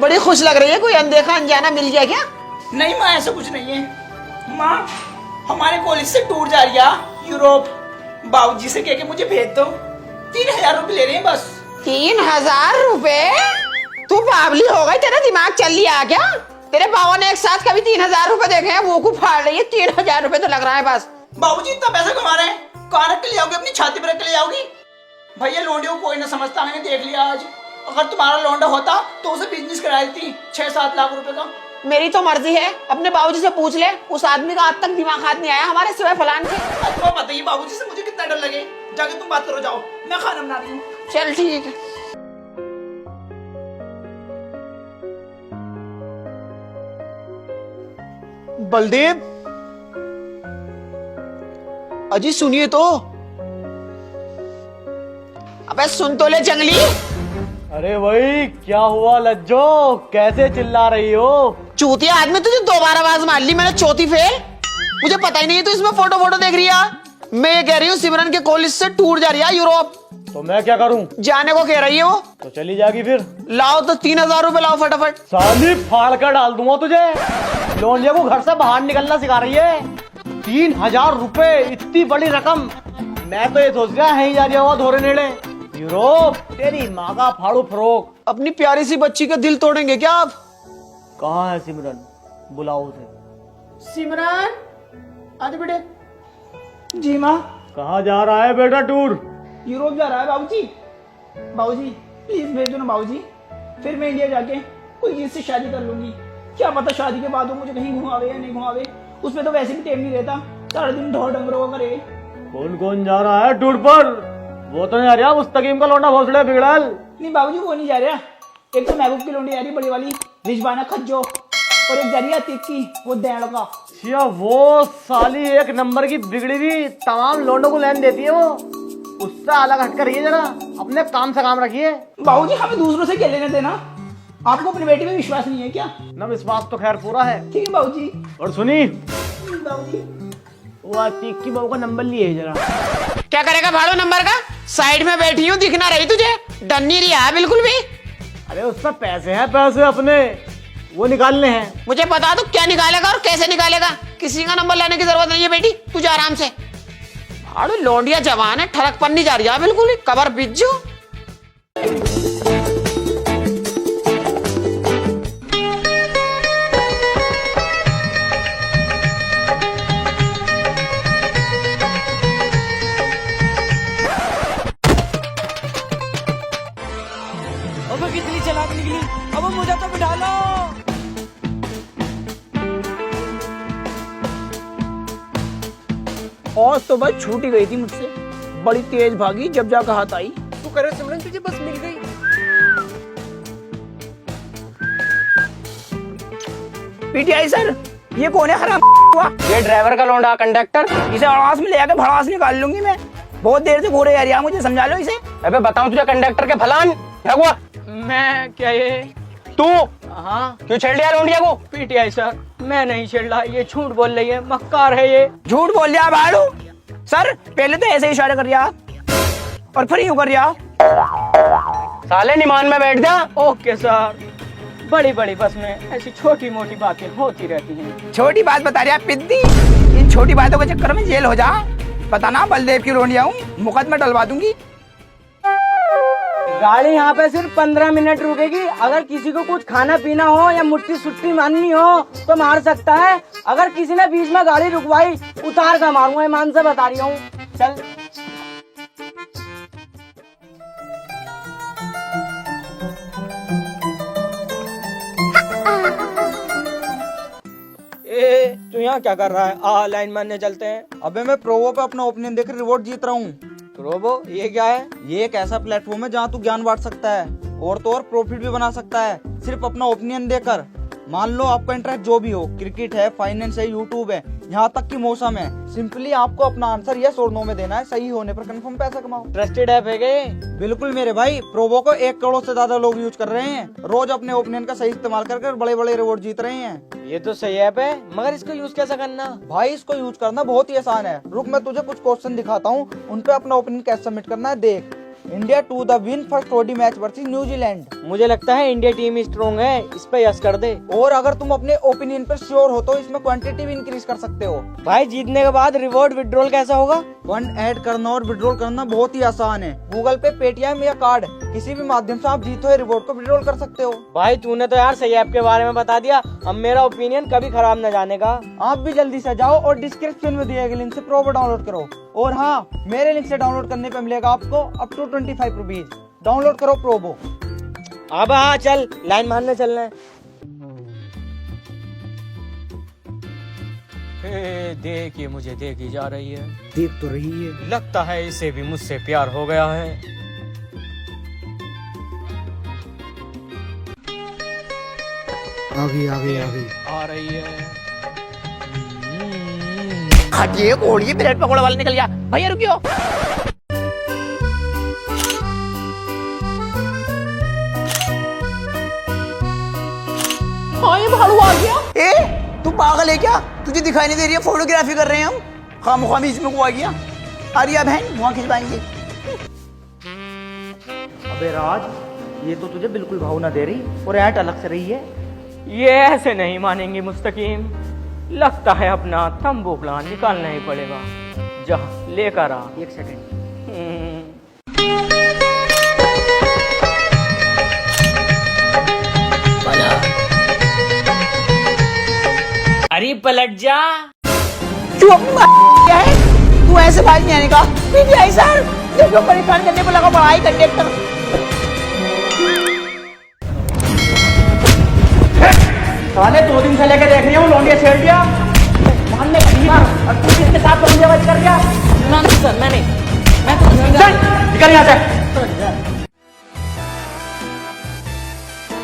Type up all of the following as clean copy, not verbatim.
बड़ी खुश लग रही है, कोई अनदेखा अनजाना मिल गया क्या? नहीं माँ, ऐसा कुछ नहीं है माँ। हमारे कॉलेज से टूर जा रही है यूरोप। बाबूजी से कह के मुझे भेज दो। 3000 रुपए ले रहे हैं बस। 3000 रुपए? तू बावली हो गई, तेरा दिमाग चल लिया क्या? तेरे बाबा ने एक साथ कभी 3000 रुपए देखे हैं? वो को फाड़ रही है, 3000 रुपए तो लग रहा है बस। बाबूजी इतना पैसा कमा रहे हैं, कार रख के ले आओगे? अपनी छाती पर रख के ले आओगी? भैया लौंडियों को कोई ना समझता, मैंने देख लिया आज। अगर तुम्हारा लौंडा होता तो उसे बिजनेस करा देती 6-7 लाख रुपए का। मेरी तो मर्जी है, अपने बाबूजी से पूछ ले। उस आदमी का आज तक दिमाग हाथ नहीं आया हमारे सिवाय फलान के। तुम्हें बताइए बाबूजी से मुझे कितना डर लगे। जाके तुम बात करो, जाओ, मैं खाना बना रही हूँ। चल ठीक है। बलदेव, अजी सुनिए तो। अबे सुन तो ले जंगली। अरे भाई क्या हुआ लज्जो, कैसे चिल्ला रही हो? चूतिया आदमी, तुझे 2 बार आवाज मार ली मैंने, चौथी फेल। मुझे पता ही नहीं है तू इसमें फोटो देख रही है। मैं ये कह रही हूँ सिमरन के कॉलेज से टूर जा रही है यूरोप। तो मैं क्या करूं? जाने को कह रही है वो। तो चली जाएगी फिर। लाओ तो 3000 रुपए लाओ फटाफट। साली फाड़ कर डाल दूंगा तुझे। लौंडिया को घर से बाहर निकलना सिखा रही है। 3000 रुपए, इतनी बड़ी रकम। मैं तो ये सोच रहा है ही जा रहा होगा धोरे नेड़े यूरोप। तेरी माँ का फाड़ू फरोक। अपनी प्यारी सी बच्ची का दिल तोड़ेंगे क्या आप? कहाँ है सिमरन? बुलाओ उसे। सिमरन, आज बेटे। जी माँ। कहाँ जा रहा है बेटा टूर? यूरोप जा रहा है बाबूजी। बाबूजी प्लीज भेज दो ना बाबूजी, फिर मैं इंडिया जाके कोई चीज से शादी कर लूंगी। क्या पता शादी के बाद वो मुझे कहीं घुमावे या नहीं घुमावे। उसमें तो वैसे भी टाइम नहीं रहता, सारा दिन ढोर डंगरों का करे। कौन कौन जा रहा है टूर पर? वो तो नहीं आ रहा मुस्तकीम का लौंडा भोसड़े बिगड़ल। नहीं बाबूजी, वो नहीं जा रहा। एक तो महबूब की लौंडी जा रही बड़ी वाली, रिजवाना खज्जो, और एक जा रही है अतीक की, वो दैड़ का। या वो साली एक नंबर की बिगड़ी हुई तमाम लौंडों को लैन देती है वो। उससे अलग हटकर रहिए जरा, अपने काम से काम रखिए। बाबूजी हमें दूसरों से क्या लेने देना? आपको अपनी बेटी पे विश्वास नहीं है क्या? न विश्वास तो खैर पूरा है। ठीक है बाबूजी। और सुनी, बाबूजी वो अतीक की बहू का नंबर लिए जरा। क्या करेगा भाड़ो नंबर का? साइड में बैठी हूँ, दिखना रही तुझे? डर नहीं रही है बिल्कुल भी। अरे उसमें पैसे हैं, पैसे अपने वो निकालने हैं। मुझे बता दो क्या निकालेगा और कैसे निकालेगा। किसी का नंबर लेने की जरूरत नहीं है बेटी, तुझे आराम से। भाड़ो लौंडिया जवान है, ठड़क पर नहीं जा रही है बिल्कुल ही, कबर बिज्जू। अब कितनी चालाक निकली, अब मुझे तो बिठा लो। और तो बस छूट ही गई थी मुझसे, बड़ी तेज भागी जब जाकर हाथ आई। तू करे सिमरन, तुझे बस मिल गई। पीटीआई सर, ये कौन है हराम हुआ? ये ड्राइवर का लौंडा कंडक्टर। इसे आवाज में ले आकर भड़ास निकाल लूंगी मैं। बहुत देर से घूरे जा रही है, मुझे समझा लो इसे। अबे बताऊं तुझे कंडक्टर के फलान क्या हुआ? मैं क्या ये? तू हाँ क्यों छेड़ लिया लौंडिया को? पीटीआई सर, मैं नहीं छेड़ रहा, ये झूठ बोल रही है, मक्कार है ये। झूठ बोल लिया भाड़ू सर। पहले तो ऐसे इशारे कर रहा और फिर यूं कर रहा। साले निमान में बैठ जा। Okay sir. बड़ी बड़ी बस में ऐसी छोटी मोटी बातें होती रहती हैं। छोटी बात बता रही है पिद्दी, इन छोटी बातों के चक्कर में जेल हो जा। पता ना बलदेव की लौंडिया हूँ, मुकदमा डलवा दूंगी। गाड़ी यहाँ पे सिर्फ 15 मिनट रुकेगी। अगर किसी को कुछ खाना पीना हो या मुट्ठी सुट्टी मारनी हो तो मार सकता है। अगर किसी ने बीच में गाड़ी रुकवाई, उतार कर मारूंगा, ईमान से बता रही हूँ। चल तू यहाँ क्या कर रहा है? आ लाइन मारने चलते हैं। अबे मैं प्रोवो पे अपना ओपिनियन देकर रिवॉर्ड जीत रहा हूँ। रोबो ये क्या है? ये एक ऐसा प्लेटफॉर्म है जहाँ तू ज्ञान बांट सकता है और तो और प्रॉफिट भी बना सकता है, सिर्फ अपना ओपिनियन देकर। मान लो आपका इंटरेस्ट जो भी हो, क्रिकेट है, फाइनेंस है, यूट्यूब है, यहाँ तक कि मौसम है, सिंपली आपको अपना आंसर यस और नो में देना है। सही होने पर कंफर्म पैसा कमाओ। ट्रस्टेड ऐप है क्या? बिल्कुल मेरे भाई, प्रोवो को 1 करोड़ से ज्यादा लोग यूज कर रहे हैं। रोज अपने ओपिनियन का सही इस्तेमाल कर बड़े बड़े रिवॉर्ड जीत रहे हैं। ये तो सही ऐप है, मगर इसको यूज कैसे करना? भाई इसको यूज करना बहुत ही आसान है। रुक मैं तुझे कुछ क्वेश्चन दिखाता हूँ, उन पे अपना ओपिनियन कैसे सबमिट करना है देख। India to the win first ODI match versus New Zealand. मुझे लगता है इंडिया टीम स्ट्रोंग है, इस पे यस कर दे। और अगर तुम अपने ओपिनियन पर श्योर हो तो इसमें क्वांटिटी भी इंक्रीज कर सकते हो। भाई जीतने के बाद रिवॉर्ड विड्रॉल कैसा होगा? फंड ऐड करना और विड्रॉल करना बहुत ही आसान है। गूगल पे, पेटीएम या कार्ड किसी भी माध्यम से आप जीते हुए रिवॉर्ड को विड्रॉल कर सकते हो। भाई तूने तो यार सही ऐप के बारे में बता दिया, अब मेरा ओपिनियन कभी खराब न जाने का। आप भी जल्दी से जाओ और डिस्क्रिप्शन में दिए गए लिंक से प्रोबो डाउनलोड करो। और हाँ, मेरे लिंक से डाउनलोड करने पे मिलेगा आपको अप टू 25 रुपीज। डाउनलोड करो प्रोबो। अब हाँ चल, लाइन मारने चलना है। देखिए मुझे देखी जा रही है। देख तो रही है। लगता है इसे भी मुझसे प्यार हो गया है। आगे आगे आगे आ रही है। हटिए कोड़िए, ब्रेड पकौड़ा वाला निकल गया। भैया रुकियो। हाँ ये भालू आ गया। ए तू पागल है क्या? तुझे दिखाई नहीं दे रही है? फोटोग्राफी कर रहे हैं हम। खामोखा बीच में को आ गया। अरे बहन वहाँ खिंचवाएंगे। अबे राज, ये तो तुझे बिल्कुल भाव ना दे रही और ऐट अलग से रही है। ये ऐसे नहीं मानेंगे मुस्तकीम, लगता है अपना तंबू प्लान निकालना ही पड़ेगा। जा लेकर आ। एक सेकंड। अरे पलट जा। चुप क्या है? तू ऐसे बाइक नहीं आने का। पीटीआई सर देखो परेशान करने को लगा पढ़ाई कंडक्टर। साले 2 दिन से लेकर देख रही हूँ, लौंडिया छेड़ दिया। मानने और तू इसके साथ लौंडियाबाजी कर गया। सर मैं तो चल निकल यहाँ से।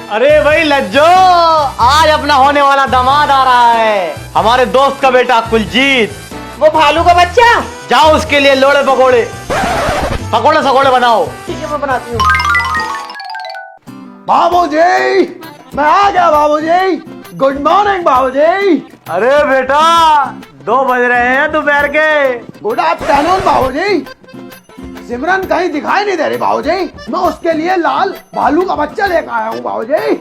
अरे भाई लज्जो, आज अपना होने वाला दामाद आ रहा है, हमारे दोस्त का बेटा कुलजीत। वो भालू का बच्चा। जाओ उसके लिए लोड़े पकोड़े पकोड़े सकोड़े बनाओ। ठीक है मैं बनाती हूँ। बाबूजी मैं आ गया। बाबूजी गुड मॉर्निंग। बाबूजी अरे बेटा 2 बज रहे हैं दोपहर के। Good afternoon. बाबूजी सिमरन कहीं दिखाई नहीं दे रही। बाबूजी मैं उसके लिए लाल भालू का बच्चा लेकर आया हूँ। बाबूजी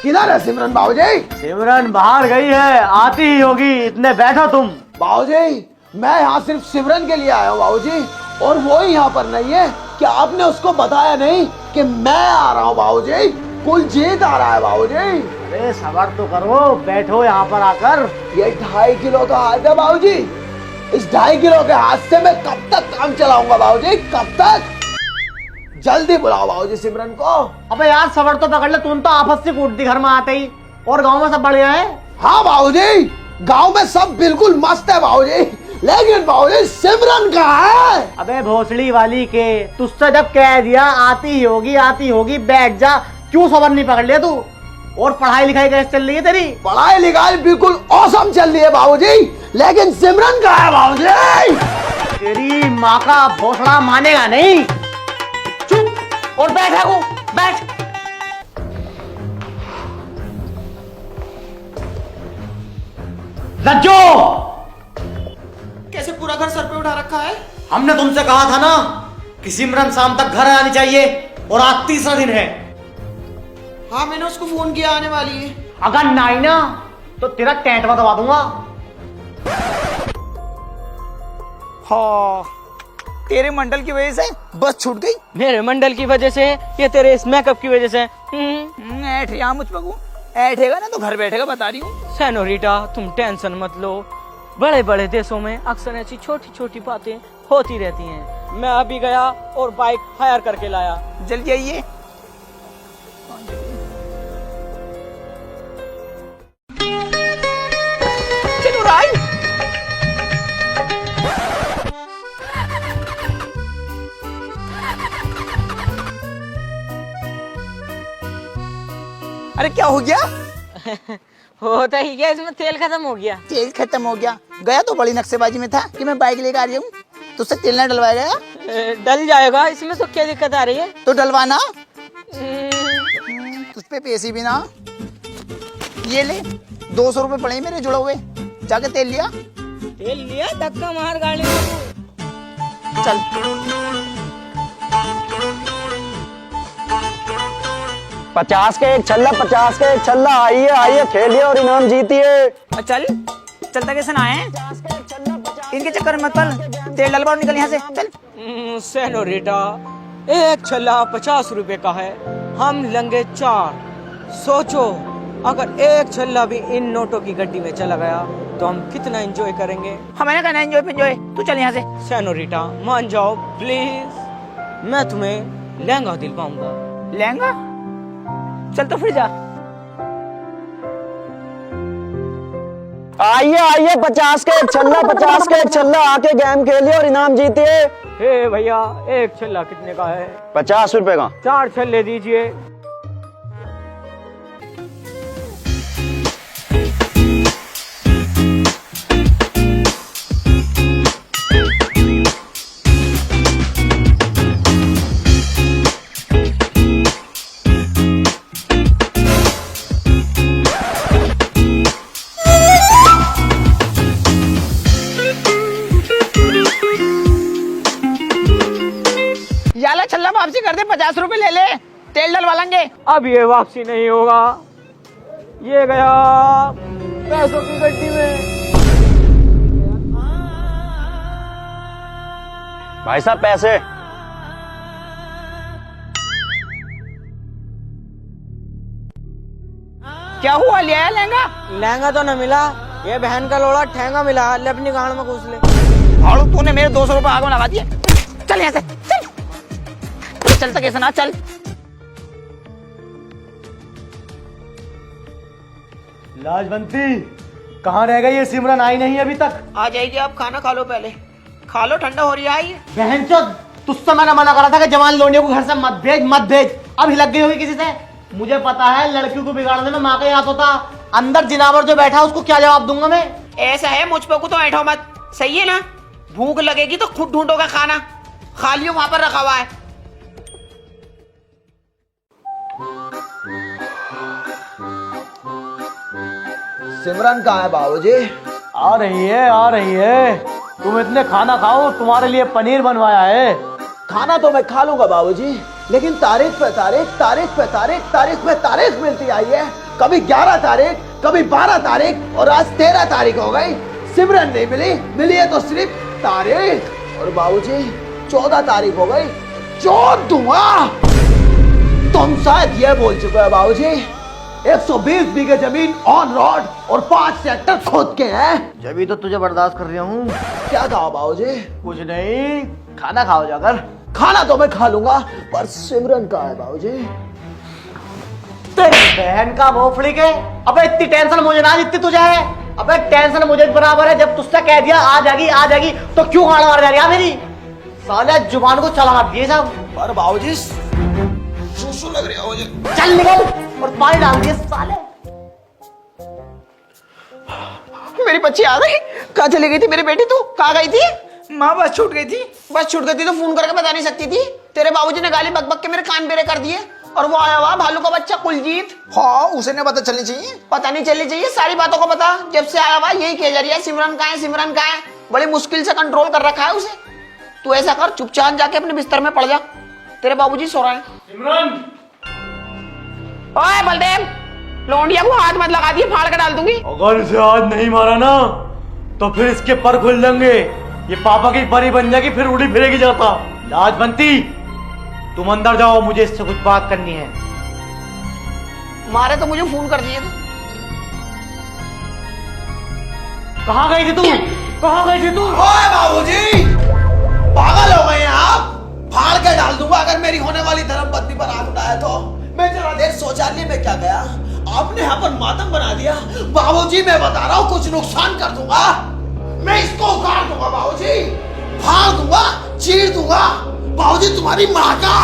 किधर है सिमरन? बाबूजी सिमरन बाहर गई है, आती ही होगी, इतने बैठो तुम। बाबूजी मैं यहाँ सिर्फ सिमरन के लिए आया हूँ। बाबूजी और वो ही यहाँ पर नहीं है। क्या आपने उसको बताया नहीं कि मैं आ रहा हूँ? बाबूजी कुलजीत आ रहा है। बाबूजी अरे सबर तो करो, बैठो यहाँ पर आकर। ये 2.5 किलो का हाथ है। बाबूजी इस 2.5 किलो के हाथ से मैं कब तक काम चलाऊंगा? बाबूजी कब तक? जल्दी बुलाओ बाबूजी सिमरन को। अबे यार सबर तो पकड़ ले, तुम तो आपस से कूटती घर में आते ही। और गांव में सब बढ़िया है? हाँ बाबूजी गांव में सब बिल्कुल मस्त है बाबूजी, लेकिन बाबूजी सिमरन कहाँ है? अबे भोसड़ी वाली के, तुझसे जब कह दिया आती होगी बैठ जा, क्यों सबर नहीं पकड़ लिया तू? और पढ़ाई लिखाई कैसे चल रही है तेरी? पढ़ाई लिखाई बिल्कुल औसम चल रही है बाबूजी, लेकिन सिमरन कहाँ है बाबूजी? तेरी माँ का भोसड़ा मानेगा नहीं। चुप और बैठ है बैठ। लज्जो कैसे पूरा घर सर पे उठा रखा है? हमने तुमसे कहा था ना कि सिमरन शाम तक घर आनी चाहिए, और आज 3रा दिन है। हाँ मैंने उसको फोन किया, आने वाली है। अगर नहीं ना तो तेरा टैंटवा दबा दूंगा। हाँ तेरे मंडल की वजह से बस छूट गई। मेरे मंडल की वजह से या तेरे इस मेकअप की वजह से? ऐठे मुझ पकू ऐठेगा ना तो घर बैठेगा, बता रही हूँ। सेनोरिटा तुम टेंशन मत लो, बड़े बड़े देशों में अक्सर ऐसी छोटी छोटी बातें होती रहती हैं। मैं अभी गया और बाइक हायर करके लाया। जल्दी आइए। चलो राय। अरे क्या हो गया? होता ही क्या, इसमें तेल खत्म हो गया। तेल खत्म हो गया? गया तो बड़ी नक्शेबाजी में था कि मैं बाइक लेकर आ रही हूँ, तुझसे तेल ना डलवाया गया? डल जाएगा, इसमें तो क्या दिक्कत आ रही है? तो डलवाना। तुझ पे पैसे भी ना। ये ले 200 रुपए पड़े मेरे जुड़े हुए, जाके तेल लिया। तेल लिया, धक्का मार गाड़ी में। चल 50 के एक छल्ला, 50 के एक छल्ला। आइए आइए खेलिए और इनाम जीतिए। चल चलता कैसे ना है, इनके चक्कर में मत पड़, तेल डलवा और निकल यहाँ से चल। सेनोरिटा, एक छल्ला 50 रुपए का है, हम लेंगे 4। सोचो अगर एक छल्ला भी इन नोटों की गड्डी में चला गया तो हम कितना एंजॉय करेंगे। हमें कहना एंजॉय एंजॉय, तू चल यहाँ से। सेनोरिटा मान जाओ प्लीज, मैं तुम्हें लहंगा दिलवाऊंगा। लहंगा? चल तो फिर जा। आइए आइए 50 के एक छल्ला, 50 के एक छल्ला। आके गेम खेलिए और इनाम जीतिए। हे भैया, एक छल्ला कितने का है? 50 रुपए का। 4 छल्ले दीजिए। याला छल्ला वापसी कर दे, 50 रुपए ले ले, तेल डलवा लेंगे। अब ये वापसी नहीं होगा, ये गया पैसों की गड्डी में। भाई साहब पैसे। क्या हुआ, लिया है लहंगा? लहंगा तो न मिला, ये बहन का लोड़ा ठेंगा मिला, ले अपनी गाड़ में घुस ले। भाड़ू तूने मेरे 200 रुपए आगे लगा दिए। चल यहाँ से चल, चलता कैसे ना, चल। लाजवंती, कहाँ रह गई ये सिमरन? आई नहीं अभी तक। आ जाएगी, आप खाना खा लो, पहले खा लो, ठंडा हो रही है। आई बहनचोद, तुझसे मैंने मना करा था कि जवान लोनियों को घर से मत भेज मत भेज। अब हिलक गई होगी किसी से। मुझे पता है लड़कियों को बिगाड़ने में माँ का ही हाथ होता। अंदर जिनावर जो बैठा उसको क्या जवाब दूंगा मैं? ऐसा है, मुझ पे को तो ऐठो मत, सही है ना? भूख लगेगी तो खुद ढूंढोगा खाना, खा लियो, वहां पर रखा हुआ है। सिमरन कहाँ है बाबूजी? आ रही है आ रही है। तुम इतने खाना खाओ, तुम्हारे लिए पनीर बनवाया है। खाना तो मैं खा लूंगा बाबूजी, लेकिन तारीख पे तारीख, तारीख पे तारीख, तारीख पे तारीख मिलती आई है। कभी 11 तारीख, कभी 12 तारीख और आज 13 तारीख हो गई। सिमरन नहीं मिली, मिली है तो सिर्फ तारीख। और बाबूजी 14 तारीख हो गई, चोट दूंगा। तुम शायद ये बोल चुके हो बाबूजी 120 बीघे जमीन ऑन रोड और 5 सेक्टर खोद के हैं। जब तो तुझे बर्दाश्त कर रहा हूँ। क्या कहा बाबूजी? कुछ नहीं, खाना खाओ जाकर। खाना तो मैं खा लूंगा, पर सिमरन कहाँ है बाबूजी? तेरी बहन का भोफड़ी के। अबे इतनी टेंशन मुझे ना जितनी तुझे है। अबे टेंशन मुझे बराबर है। जब तुझसे कह दिया आ जाएगी तो क्यों गाड़ मार जा रही है मेरी? साले जुबान को चला मार दिए सब। पर बाबूजी सुसु लग रही है मुझे। चल निकल और पानी डाल दिए साले। मेरी बच्ची आ गई। कहाँ चली गई थी मेरी बेटी? तू कहाँ गई थी? माँ बस छूट गई थी। बस छूट गई थी तो फोन करके बता नहीं सकती थी? तेरे बाबूजी ने गाली बक बक के मेरे कान बेरे कर दिए। और वो आया हुआ भालू का बच्चा कुलजीत। हाँ, उसे नहीं पता चलनी चाहिए। पता नहीं चलनी चाहिए, सारी बातों को पता। जब से आया हुआ यही कह जा रही है सिमरन कहाँ है, सिमरन कहाँ है। बड़ी मुश्किल से कंट्रोल कर रखा है उसे। तू ऐसा कर, चुपचाप जाके अपने बिस्तर में पड़ जा, तेरे बाबूजी सो रहे हैं। सिमरन, ओए बलदेव, लौंडिया को हाथ मत लगा दिए, फाड़ कर डाल दूंगी। अगर इसे आज नहीं मारा ना तो फिर इसके पर खुल लेंगे। ये पापा की परी बन जाएगी, फिर उड़ी फिरेगी जाता। लाजवंती, तुम अंदर जाओ, मुझे इससे कुछ बात करनी है। मारे तो मुझे फोन कर दिए। कहाँ गई थी तू? कहाँ गई थी तू? ओए बाबूजी, पागल हो गए हैं आप? फाड़ के डाल दूंगा अगर मेरी होने वाली धर्मपत्नी पर हाथ उठाया तो। मैं जरा देर शौचालय में क्या गया, आपने यहाँ पर मातम बना दिया। बाबूजी मैं बता रहा हूँ, कुछ नुकसान कर दूंगा। मैं इसको उखाड़ दूंगा बाबूजी, फाड़ दूंगा, चीर दूंगा। बाबूजी तुम्हारी माँ का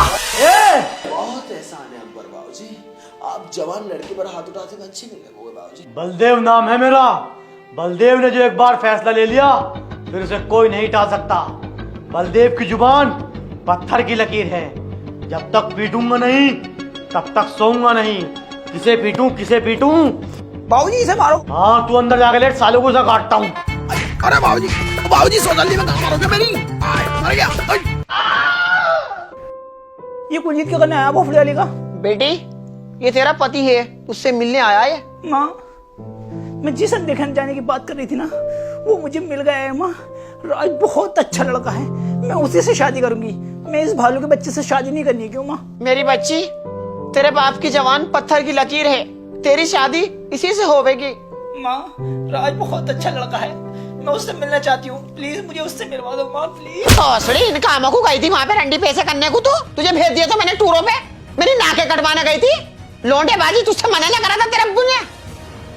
बहुत एहसान है अकबर बाबूजी। आप जवान लड़की पर हाथ उठाते हुए अच्छी नहीं लगोगे बाबूजी। बलदेव नाम है मेरा। बलदेव ने जो एक बार फैसला ले लिया फिर उसे कोई नहीं टाल सकता। बलदेव की जुबान पत्थर की लकीर है। जब तक पीटूंगा नहीं तब तक सोऊंगा नहीं। किसे पीटूं किसे पीटूं? बाबूजी इसे मारो। हाँ, तू अंदर जाके लेट, सालों को उसे काटता हूँ। अरे बाबूजी, बाबूजी शौचालय में कहाँ मारोगे मेरी? मर गया। ये कुलजीत क्यों करने आया भोफड़ी वाली का? बेटी ये तेरा पति है, उससे मिलने आया है। माँ, मैं जिस देखने जाने की बात कर रही थी ना, वो मुझे मिल गया है माँ। राज बहुत अच्छा लड़का है, मैं उसी से शादी करूंगी। मैं इस भालू के बच्चे से शादी नहीं करनी है। क्यों माँ? मेरी बच्ची, तेरे बाप की जवान पत्थर की लकीर है, तेरी शादी इसी से होवेगी। माँ, राज बहुत अच्छा लड़का है, मैं उससे मिलना चाहती हूँ। प्लीज मुझे उससे मिलवा दो माँ, प्लीज। भोसड़ी, इन कामों को गई थी वहां पे रंडी पैसे करने को, तो तुझे भेज दिया था मैंने टूरों पे, मेरी नाकें कटवाने गई थी। लौंडेबाजी तुझसे मना ना करा था तेरे अब्बू ने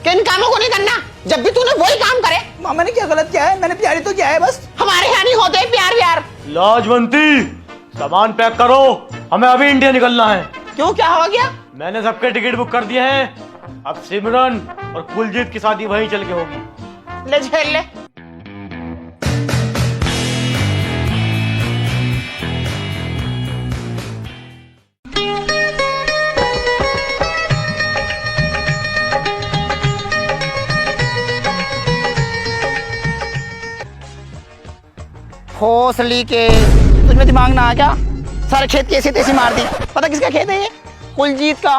कि इन कामों को नहीं करना, जब भी तूने वही काम करे। माँ, मैंने क्या गलत किया है? मैंने प्यारी तो किया है बस। हमारे यहाँ नहीं होते प्यार व्यार। लाजवंती, सामान पैक करो, हमें अभी इंडिया निकलना है। क्यों, क्या हो गया? मैंने सबके टिकट बुक कर दिए हैं। अब सिमरन और कुलजीत की शादी वहीं चल के होगी। ले झेल ले। भोसड़ी के, तुझमें दिमाग ना आ क्या? सारे खेत कैसे तैसे मार दी। पता किसका खेत है ये? कुलजीत का।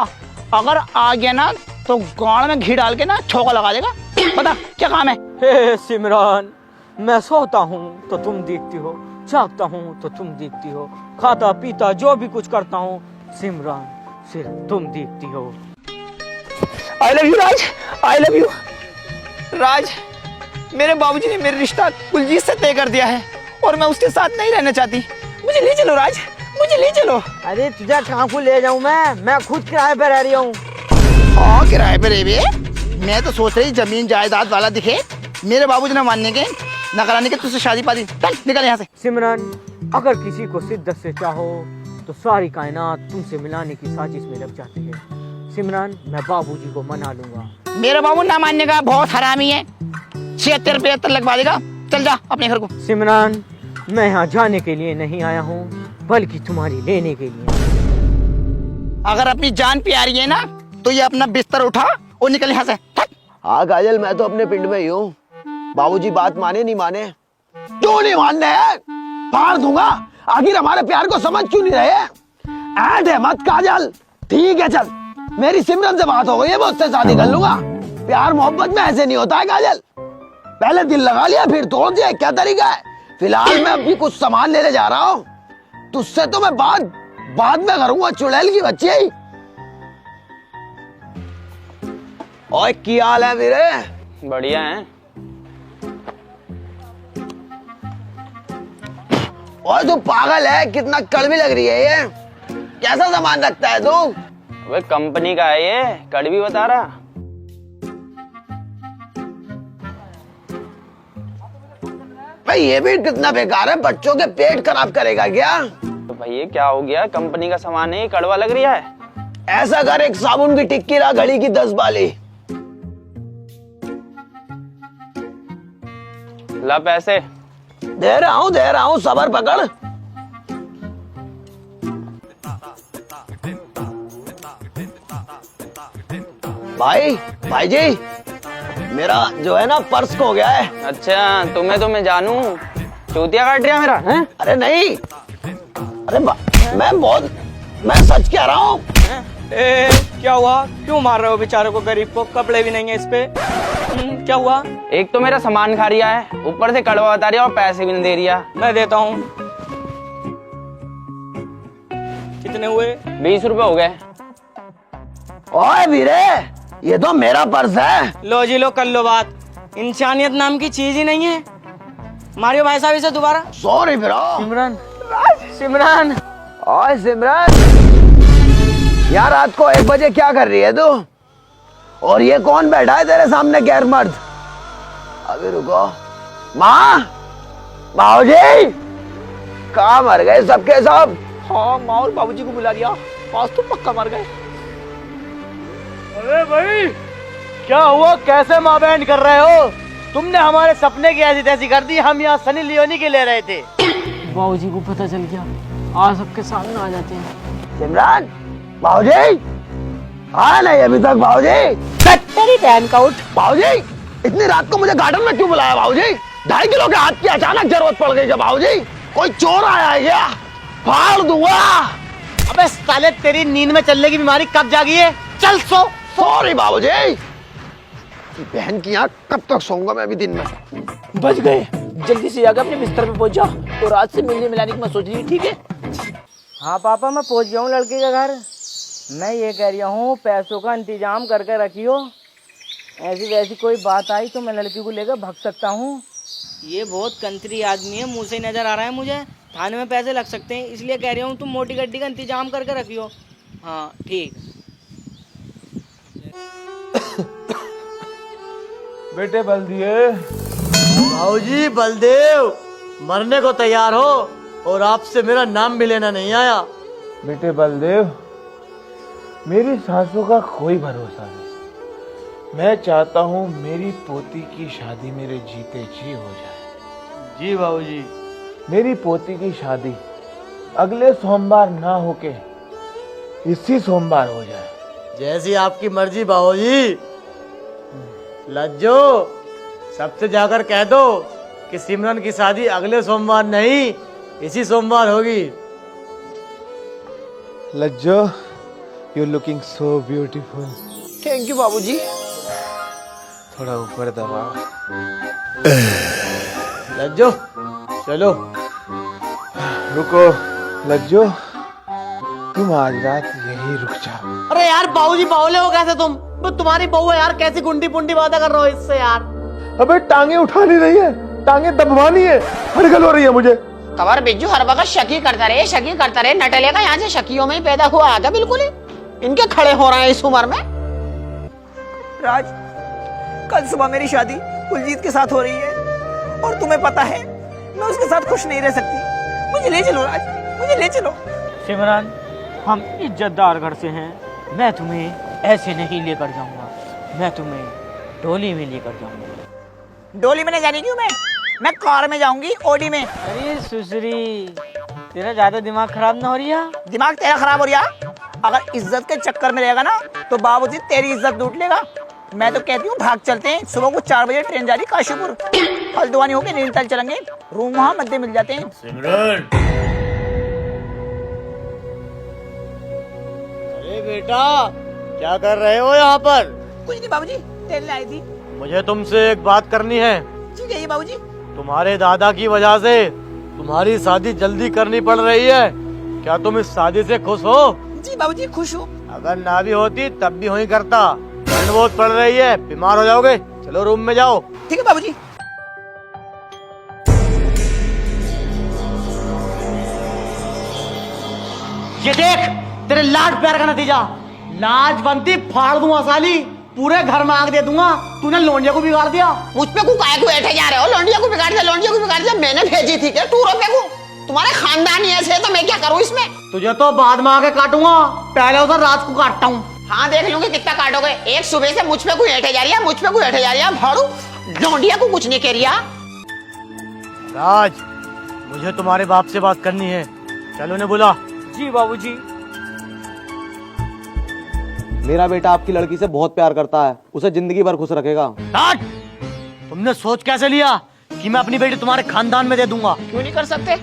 अगर आ गया ना तो गाड़ में घी डाल के ना छोका लगा देगा। पता क्या काम है? हे सिमरन, मैं सोता हूँ तो तुम देखती हो, जागता हूँ तो तुम देखती हो, खाता पीता जो भी कुछ करता हूँ सिमरन सिर्फ तुम देखती हो। I love you Raj, I love you Raj. मेरे बाबूजी ने मेरा रिश्ता कुलजीत से तय कर दिया है और मैं उसके साथ नहीं रहना चाहती। मुझे ले चलो राज, मुझे ले चलो। अरे तुझे कहाँ को ले जाऊँ मैं खुद किराए पे रह रही हूँ। हाँ, किराए पे रह बे। मैं तो सोच रही जमीन जायदाद वाला दिखे। मेरे बाबूजी ने मानने के न कराने के, तुझसे शादी पादी। चल निकल यहाँ से। सिमरन, अगर किसी को शिद्दत से चाहो तो सारी कायनात तुमसे मिलाने की साजिश में लग जाती है। सिमरन, मैं बाबूजी को मना लूंगा। मेरा बाबू ना मानने का बहुत हरामी है, 76-75 लगवा देगा। चल जा अपने घर को। सिमरन, मैं यहाँ जाने के लिए नहीं आया हूँ बल्कि तुम्हारी लेने के लिए। अगर अपनी जान प्यारी है ना तो ये अपना बिस्तर उठा और निकल यहाँ से। हाँ काजल, मैं तो अपने पिंड में ही हूँ। बाबूजी बात माने नहीं माने। क्यों नहीं मानने हैं? फाड़ दूंगा। आखिर हमारे प्यार को समझ क्यों नहीं रहे? ऐड है मत काजल। ठीक है चल, मेरी सिमरन से बात हो गई है, मैं उससे शादी कर लूंगा। प्यार मोहब्बत में ऐसे नहीं होता है काजल। पहले दिल लगा लिया फिर तोड़ दिया, क्या तरीका है? फिलहाल मैं अभी कुछ सामान लेने जा रहा हूँ, तुझसे तो मैं बाद में करूंगा। चुड़ैल की बच्ची। ओए क्या हाल है मेरे? बढ़िया है। ओए तू पागल है? कितना कड़वी लग रही है ये। कैसा सामान रखता है तू? वे कंपनी का है ये, कड़वी बता रहा। भाई ये भी कितना बेकार है, बच्चों के पेट खराब करेगा क्या? तो भाई ये क्या हो गया? कंपनी का सामान है, कड़वा लग रहा है। ऐसा कर, एक साबुन की टिक्की ला, घड़ी की 10 बाली। ला पैसे। दे रहा हूँ, सबर पकड़। भाई जी, मेरा जो है ना पर्स खो गया है। अच्छा, तुम्हें तो मैं जानू, चूतिया काट रहा मेरा है? अरे नहीं, अरे मैं सच कह रहा हूँ। क्या हुआ? क्यों मार रहे हो बेचारे को, गरीब को? कपड़े भी नहीं है इस पे। क्या हुआ? एक तो मेरा सामान खा रिया है, ऊपर से कड़वा बता रही है और पैसे भी नहीं दे रिया। मैं देता हूँ। कितने हुए? 20 रुपए हो गए। ओए वीरे, ये तो मेरा पर्स है। लो जी लो, कर लो बात। इंसानियत नाम की चीज ही नहीं है। मारियो भाई साहब इसे दोबारा। Sorry bro. सिमरन, सिमरन। ओए सिमरन, यार रात को 1 बजे क्या कर रही है तू? और ये कौन बैठा है तेरे सामने गैर मर्द? अभी रुको। माँ, बाबूजी, कहाँ मर गए सबके सब? हाँ, माँ और बाबूजी को बुला लिया, आज तो पक्का मर गए। अरे भाई, क्या हुआ? कैसे माँ बहन कर रहे हो? तुमने हमारे सपने की ऐसी तैसी कर दी। हम यहाँ सनी लियोनी के ले रहे थे। बाबूजी को पता चल गया, आज सबके सामने आ जाते हैं। सिमरन, बाबूजी आया नहीं अभी तक? बाबूजी, तेरी बहन का उठ। बाबूजी, इतनी रात को मुझे गार्डन में क्यों बुलाया? बाबूजी, 2.5 किलो के हाथ की अचानक जरूरत पड़ गई क्या? बाबूजी, कोई चोर आया है क्या? फाड़ दूंगा। अबे साले, तेरी नींद में चलने की बीमारी कब जागी है? चल सो। सॉरी बाबूजी, बहन की यहाँ कब तक सोऊंगा मैं अभी दिन में। बच गए। जल्दी से जाकर अपने बिस्तर पे पहुंच जाओ और रात से मिलने मिलाने की मत सोच रही, ठीक है? हाँ पापा, मैं पहुंच गया हूँ लड़के के घर। मैं ये कह रहा हूँ पैसों का इंतजाम करके रखियो, ऐसी वैसी कोई बात आई तो मैं लड़की को लेकर भाग सकता हूँ। ये बहुत कंत्री आदमी है, मुँह से नजर आ रहा है मुझे, थाने में पैसे लग सकते हैं, इसलिए कह रही हूँ तुम मोटी गड्डी का इंतजाम करके रखियो। हाँ ठीक। बेटे बलदेव, भाऊजी बलदेव मरने को तैयार हो और आपसे मेरा नाम भी लेना नहीं आया। बेटे बलदेव, मेरी सासू का कोई भरोसा नहीं। मैं चाहता हूँ मेरी पोती की शादी मेरे जीते जी हो जाए। जी बाबूजी। मेरी पोती की शादी अगले सोमवार ना होके इसी सोमवार हो जाए। जैसी आपकी मर्जी बाबूजी। लज्जो, सबसे जाकर कह दो कि सिमरन की शादी अगले सोमवार नहीं इसी सोमवार होगी। लज्जो, you're looking so beautiful. Thank you बाबूजी। थोड़ा ऊपर दबा। लज्जो चलो। रुको लज्जो, तुम आज रात यहीं रुक जाओ। अरे यार बाबूजी बावले हो कैसे तुम? वो तुम्हारी बहू है यार, कैसी गुंडी पुंडी बातें कर रहे हो इससे यार। अबे टांगे उठानी नहीं है, टांगे दबवानी है। हड़गल हो रही है मुझे। कवर बिज्जू हर वक्त शकी करता रहे नटले का यहाँ से शकियों में ही पैदा हुआ आगे बिल्कुल ही। इनके खड़े हो रहे हैं इस उम्र में। राज, कल सुबह मेरी शादी कुलजीत के साथ हो रही है और तुम्हें पता है मैं उसके साथ खुश नहीं रह सकती। मुझे ले चलो राज, मुझे ले चलो। सिमरन, हम इज्जतदार घर से हैं, मैं तुम्हें ऐसे नहीं लेकर जाऊंगा, मैं तुम्हें डोली में लेकर जाऊंगा। डोली में नहीं जाने क्यों? मैं कार में जाऊंगी, ऑडी में। अरे सुसरी, तेरा ज्यादा दिमाग खराब ना हो रही है? दिमाग तेरा खराब हो रहा? अगर इज्जत के चक्कर में रहेगा ना तो बाबूजी तेरी इज्जत लूट लेगा। मैं तो कहती हूँ भाग चलते हैं। सुबह को 4 बजे ट्रेन जा रही काशीपुर, हल्द्वानी होके नैनीताल चलेंगे, रूम वहाँ मध्य मिल जाते हैं। सिमरन, अरे बेटा क्या कर रहे हो यहाँ पर? कुछ नहीं बाबूजी, टहलने आई थी। मुझे तुमसे एक बात करनी है। ठीक है ये बाबूजी। तुम्हारे दादा की वजह से तुम्हारी शादी जल्दी करनी पड़ रही है, क्या तुम इस शादी से खुश हो? जी बाबूजी खुश हूँ। अगर ना भी होती तब भी वही करता। ठंड बहुत पड़ रही है, बीमार हो जाओगे। चलो रूम में जाओ। ठीक है बाबूजी। ये देख तेरे लाड प्यार का नतीजा। लाज बनती फाड़ दूंगा साली, पूरे घर में आग दे दूंगा। तूने लोंडिया को बिगाड़ दिया। मुझ पे को काय को बैठे जा रहे हो? लोंडिया को बिगाड़ दिया। मैंने भेजी थी क्या टूरों पे को? तुम्हारे खानदानी ऐसे है तो मैं क्या करूँ इसमें? तुझे तो बाद में आके काटूंगा, पहले उधर रात को काटता हूँ। हाँ देख लूंगी कितना काटोगे। एक सुबह से मुझ पे कोई बैठे जा रही है, भाड़ू लोंडिया को कुछ नहीं कह रही। राज, मुझे तुम्हारे बाप से बात करनी है, चलो उन्हें बुला। जी बाबूजी। मेरा बेटा आपकी लड़की से बहुत प्यार करता है, उसे जिंदगी भर खुश रखेगा। राज, तुमने सोच कैसे लिया कि मैं अपनी बेटी तुम्हारे खानदान में दे दूंगा? क्यों नहीं कर सकते?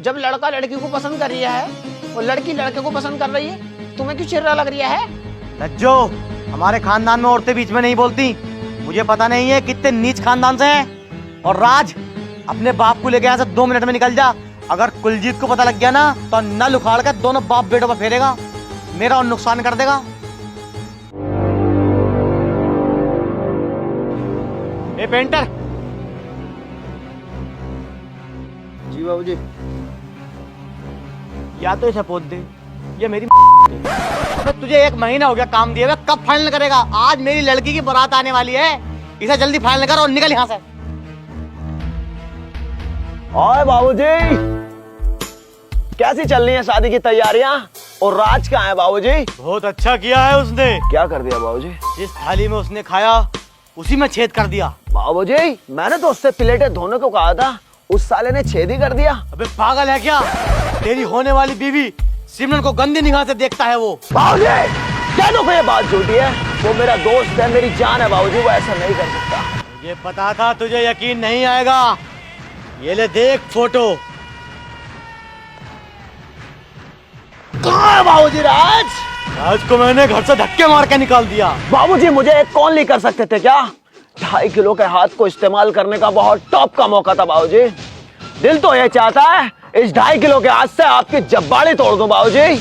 जब लड़का लड़की को पसंद कर रहा है और लड़की लड़के को पसंद कर रही है, तुम्हें क्यों चिर्रा लग रहा है? लज्जो, हमारे खानदान में औरतें बीच में नहीं बोलती। मुझे पता नहीं है कितने नीच खानदान से हैं। और राज, अपने बाप को लेके यहाँ से 2 मिनट में निकल जा। अगर कुलजीत को पता लग गया ना तो नल उखाड़ कर दोनों बाप बेटों पर फेरेगा, मेरा और नुकसान कर देगा। ए पेंटर। जी बाबूजी। या तो इसे पोत दे, ये मेरी अबे तुझे 1 महीना हो गया काम दिए हुए, कब फाइनल करेगा? आज मेरी लड़की की बारात आने वाली है, इसे जल्दी फाइनल कर और निकल यहाँ से। ओए बाबूजी, कैसी चल रही है शादी की तैयारियां? और राज कहाँ है बाबूजी? बहुत अच्छा किया है उसने। क्या कर दिया बाबूजी? जिस थाली में उसने खाया उसी में छेद कर दिया। बाबूजी, मैंने तो उससे प्लेटें धोने को कहा था, उस साले ने छेद ही कर दिया। अबे पागल है क्या? तेरी होने वाली बीवी सिमरन को गंदी निगाह से देखता है वो। बाबूजी, कह दो ये बात झूठी है, वो मेरा दोस्त है, मेरी जान है बाबूजी, वो ऐसा नहीं कर सकता। मुझे पता था तुझे यकीन नहीं आएगा। ये ले देख फोटो। कहाँ है बाबूजी राज? आज को मैंने घर से धक्के मार के निकाल दिया। बाबूजी मुझे एक कॉल नहीं कर सकते थे क्या? 2.5 किलो के हाथ को इस्तेमाल करने का बहुत टॉप का मौका था बाबूजी। दिल तो ये चाहता है इस 2.5 किलो के हाथ से आपकी जब्बाड़ी तोड़ दूं बाबूजी।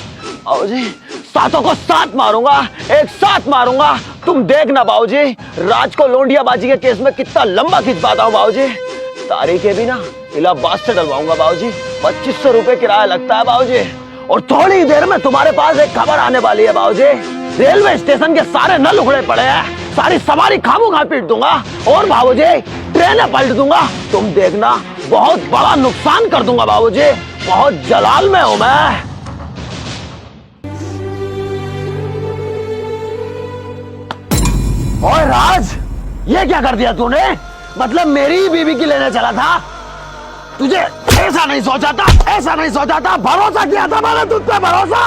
बाबूजी सातों को साथ मारूंगा, एक साथ मारूंगा। तुम देखना बाबूजी, राज को लोंडियाबाजी के केस में कितना लंबा खींच पाता हूँ बाबूजी। तारीखें भी ना इलाहाबाद से डलवाऊंगा बाबूजी। 2500 रुपए किराया लगता है बाबूजी। और थोड़ी देर में तुम्हारे पास एक खबर आने वाली है बाबूजी। रेलवे स्टेशन के सारे नल उखड़े पड़े हैं, सारी सवारी खामोखा पीट दूंगा और बाबूजी ट्रेनें पलट दूंगा। तुम देखना बहुत बड़ा नुकसान कर दूंगा बाबूजी। बहुत जलाल में हूं मैं। ओए राज, ये क्या कर दिया तूने? मतलब मेरी ही बीवी की लेने चला था? तुझे ऐसा नहीं सोचा था, ऐसा नहीं सोचा था। भरोसा किया था मैंने तुझ पे, भरोसा।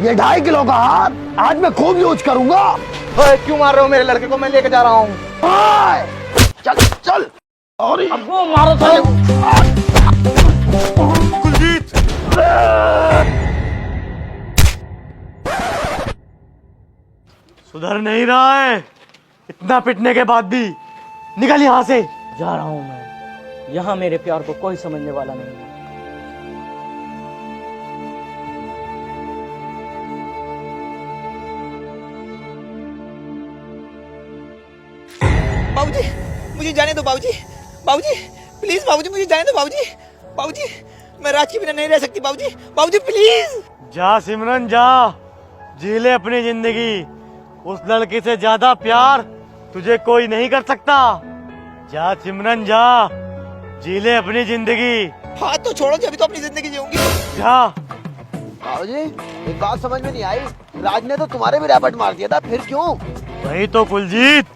ये 2.5 किलो का हाथ आज मैं खूब यूज करूंगा। ओए, क्यों मार रहे हो मेरे लड़के को? मैं लेके जा रहा हूँ। चल चल। और अब्बू मारो तो। कुलजीत, सुधर नहीं रहा है। इतना पिटने के बाद भी। निकल यहाँ से। जा रहा हूँ मैं। यहाँ मेरे प्यार को कोई समझने वाला नहीं है। बाबूजी मुझे जाने दो बाबूजी। बाबूजी प्लीज बाबूजी मुझे जाने दो बाबूजी। बाबूजी मैं राज के बिना नहीं रह सकती बाबूजी। बाबूजी प्लीज। जा सिमरन जा, जी ले अपनी जिंदगी। उस लड़की से ज्यादा प्यार तुझे कोई नहीं कर सकता। जा सिमरन जा, जी ले अपनी जिंदगी। हाथ तो छोड़ो, जब तो अपनी जिंदगी जीऊंगी। जा। बाबूजी एक बात समझ में नहीं आई, राज ने तो तुम्हारे भी रैपट मार दिया था, फिर क्यों? वही तो कुलजीत,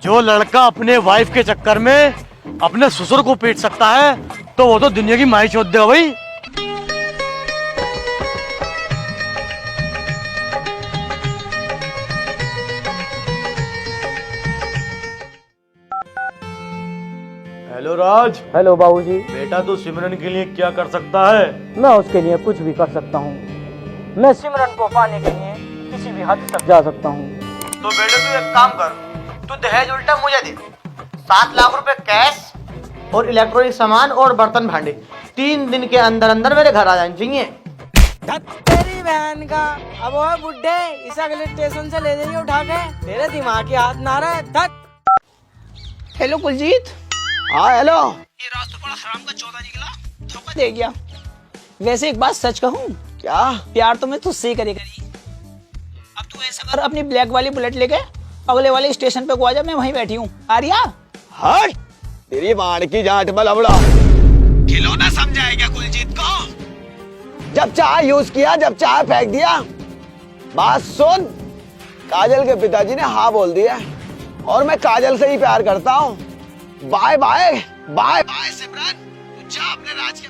जो लड़का अपने वाइफ के चक्कर में अपने ससुर को पीट सकता है तो वो तो दुनिया की माई चोद देगा भाई। हेलो राज। हेलो बाबूजी। बेटा तू सिमरन के लिए क्या कर सकता है? मैं उसके लिए कुछ भी कर सकता हूँ। मैं सिमरन को पाने के लिए किसी भी हद तक जा सकता हूँ। तो बेटे तू एक काम कर, तू दहेज उल्टा मुझे दे। 7 लाख रुपए कैश और इलेक्ट्रॉनिक सामान और बर्तन भांडे 3 दिन के अंदर अंदर मेरे घर आ जाने चाहिए। तेरी बहन का। अब वो बुड्ढे इस अगले स्टेशन से ले जाइए उठा के। तेरे दिमाग की हाथ ना रहे। धत। हेलो कुलजीत। हाँ हेलो। ये राज तो बड़ा हराम का चौथा निकला, धोखा दे गया। वैसे एक बात सच कहूँ, क्या? प्यार तो मैं तुझसे ही करी। अब तू ऐसा कर, अपनी ब्लैक वाली बुलेट लेके अगले वाले स्टेशन पे को आ जा, मैं वहीं बैठी हूँ। आ रही है? हट तेरी बाण की जाट बलबड़ा। खिलौना समझा है क्या कुलजीत को? जब चाह यूज किया, जब चाह फेंक दिया। बात सुन, काजल के पिताजी ने हाँ बोल दिया और मैं काजल से ही प्यार करता हूँ। बाय बाय बाय बाय सिमरन, तू जा अपने राज के